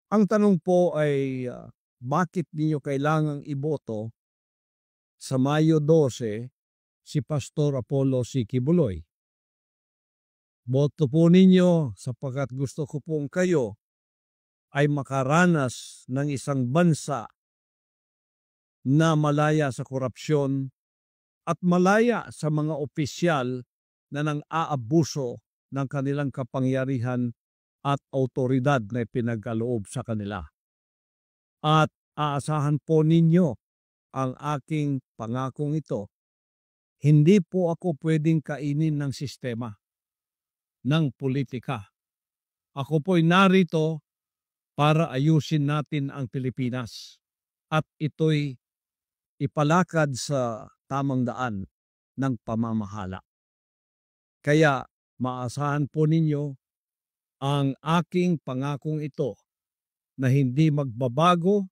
Ang tanong po ay, bakit ninyo kailangang iboto sa Mayo 12 si Pastor Apollo C. Quiboloy? Boto po ninyo sapagkat gusto ko pong kayo ay makaranas ng isang bansa na malaya sa korupsyon at malaya sa mga opisyal na nang-aabuso ng kanilang kapangyarihan at awtoridad na ipinagkaloob sa kanila. At aasahan po ninyo ang aking pangakong ito. Hindi po ako pwedeng kainin ng sistema, ng politika. Ako po'y narito para ayusin natin ang Pilipinas at ito'y ipalakad sa tamang daan ng pamamahala. Kaya maasahan po ninyo ang aking pangakong ito na hindi magbabago